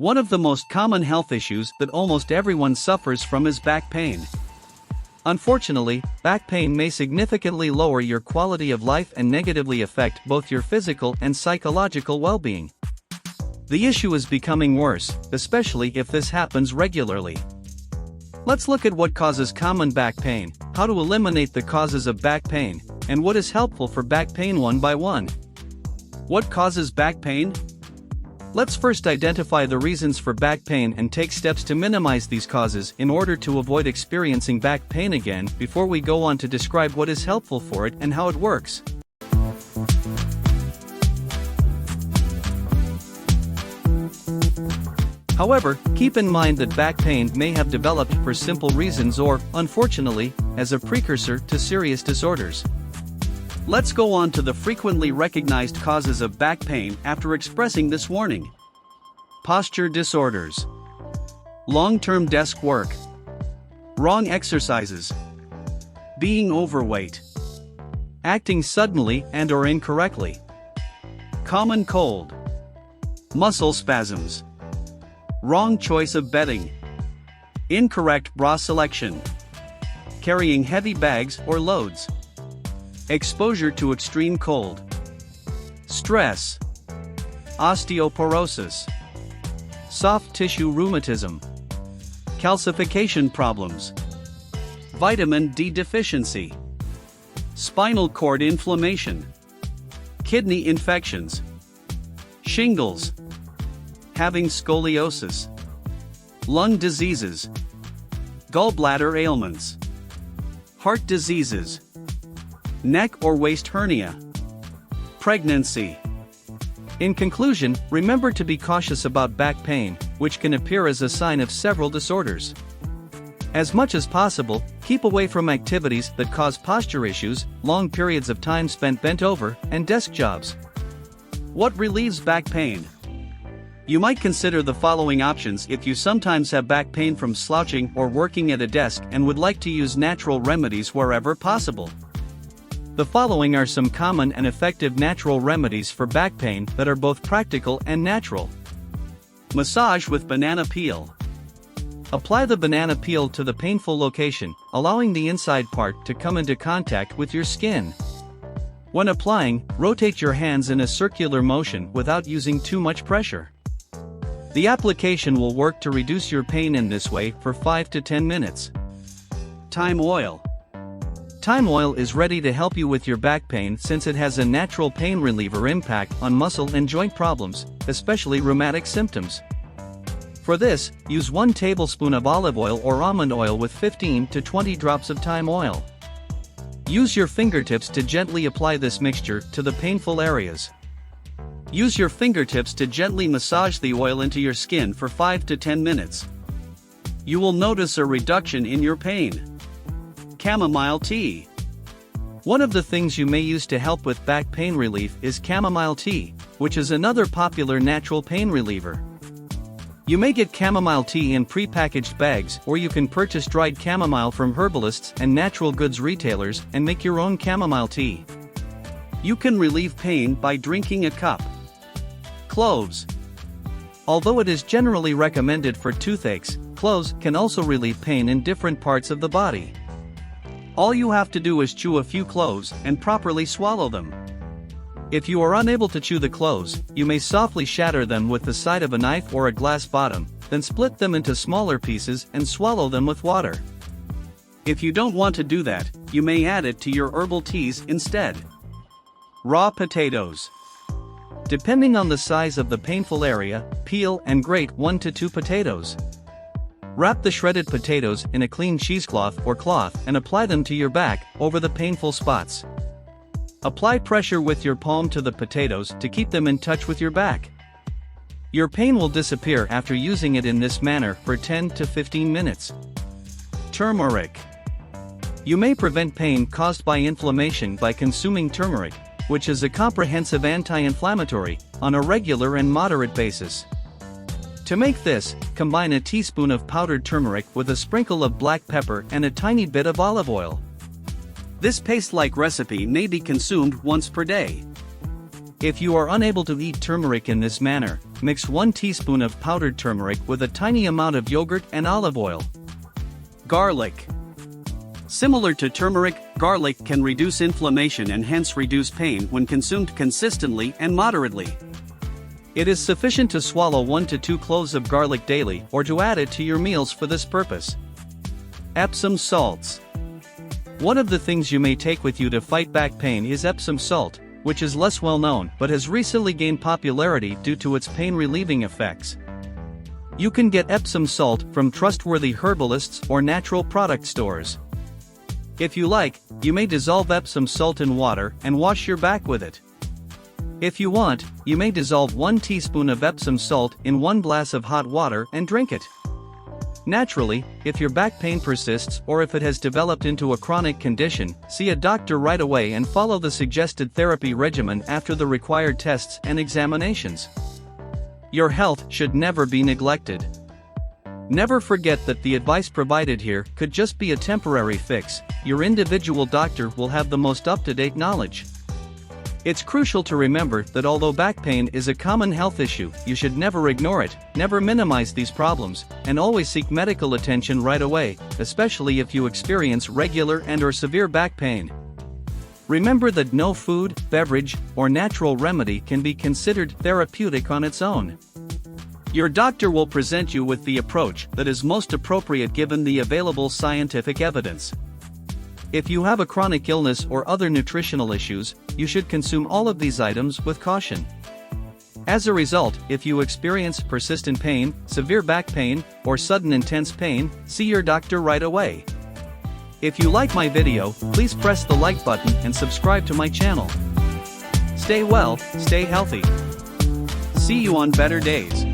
One of the most common health issues that almost everyone suffers from is back pain. Unfortunately, back pain may significantly lower your quality of life and negatively affect both your physical and psychological well-being. The issue is becoming worse, especially if this happens regularly. Let's look at what causes common back pain, how to eliminate the causes of back pain, and what is helpful for back pain one by one. What causes back pain? Let's first identify the reasons for back pain and take steps to minimize these causes in order to avoid experiencing back pain again before we go on to describe what is helpful for it and how it works. However, keep in mind that back pain may have developed for simple reasons or, unfortunately, as a precursor to serious disorders. Let's go on to the frequently recognized causes of back pain after expressing this warning. Posture disorders. Long-term desk work. Wrong exercises. Being overweight. Acting suddenly and/or incorrectly. Common cold. Muscle spasms. Wrong choice of bedding. Incorrect bra selection. Carrying heavy bags or loads. Exposure to extreme cold. Stress. Osteoporosis. Soft tissue rheumatism. Calcification problems. Vitamin D deficiency. Spinal cord inflammation. Kidney infections. Shingles. Having scoliosis. Lung diseases. Gallbladder ailments. Heart diseases. Neck or waist hernia. Pregnancy. In conclusion, remember to be cautious about back pain, which can appear as a sign of several disorders. As much as possible, keep away from activities that cause posture issues, long periods of time spent bent over, and desk jobs. What relieves back pain? You might consider the following options if you sometimes have back pain from slouching or working at a desk and would like to use natural remedies wherever possible. The following are some common and effective natural remedies for back pain that are both practical and natural. Massage with banana peel. Apply the banana peel to the painful location, allowing the inside part to come into contact with your skin. When applying, rotate your hands in a circular motion without using too much pressure. The application will work to reduce your pain in this way for 5 to 10 minutes. Thyme oil. Thyme oil is ready to help you with your back pain since it has a natural pain reliever impact on muscle and joint problems, especially rheumatic symptoms. For this, use 1 tablespoon of olive oil or almond oil with 15 to 20 drops of thyme oil. Use your fingertips to gently apply this mixture to the painful areas. Use your fingertips to gently massage the oil into your skin for 5 to 10 minutes. You will notice a reduction in your pain. Chamomile tea. One of the things you may use to help with back pain relief is chamomile tea, which is another popular natural pain reliever. You may get chamomile tea in pre-packaged bags, or you can purchase dried chamomile from herbalists and natural goods retailers and make your own chamomile tea. You can relieve pain by drinking a cup. Cloves. Although it is generally recommended for toothaches, cloves can also relieve pain in different parts of the body. All you have to do is chew a few cloves and properly swallow them. If you are unable to chew the cloves, you may softly shatter them with the side of a knife or a glass bottom, then split them into smaller pieces and swallow them with water. If you don't want to do that, you may add it to your herbal teas instead. Raw potatoes. Depending on the size of the painful area, peel and grate 1 to 2 potatoes. Wrap the shredded potatoes in a clean cheesecloth or cloth and apply them to your back, over the painful spots. Apply pressure with your palm to the potatoes to keep them in touch with your back. Your pain will disappear after using it in this manner for 10 to 15 minutes. Turmeric. You may prevent pain caused by inflammation by consuming turmeric, which is a comprehensive anti-inflammatory, on a regular and moderate basis. To make this, combine a teaspoon of powdered turmeric with a sprinkle of black pepper and a tiny bit of olive oil. This paste-like recipe may be consumed once per day. If you are unable to eat turmeric in this manner, mix 1 teaspoon of powdered turmeric with a tiny amount of yogurt and olive oil. Garlic. Similar to turmeric, garlic can reduce inflammation and hence reduce pain when consumed consistently and moderately. It is sufficient to swallow 1 to 2 cloves of garlic daily or to add it to your meals for this purpose. Epsom salts. One of the things you may take with you to fight back pain is Epsom salt, which is less well known but has recently gained popularity due to its pain-relieving effects. You can get Epsom salt from trustworthy herbalists or natural product stores. If you like, you may dissolve Epsom salt in water and wash your back with it. If you want, you may dissolve 1 teaspoon of Epsom salt in 1 glass of hot water and drink it. Naturally, if your back pain persists or if it has developed into a chronic condition, see a doctor right away and follow the suggested therapy regimen after the required tests and examinations. Your health should never be neglected. Never forget that the advice provided here could just be a temporary fix. Your individual doctor will have the most up-to-date knowledge. It's crucial to remember that although back pain is a common health issue, you should never ignore it, never minimize these problems, and always seek medical attention right away, especially if you experience regular and/or severe back pain. Remember that no food, beverage, or natural remedy can be considered therapeutic on its own. Your doctor will present you with the approach that is most appropriate given the available scientific evidence. If you have a chronic illness or other nutritional issues, you should consume all of these items with caution. As a result, if you experience persistent pain, severe back pain, or sudden intense pain, see your doctor right away. If you like my video, please press the like button and subscribe to my channel. Stay well, stay healthy. See you on better days.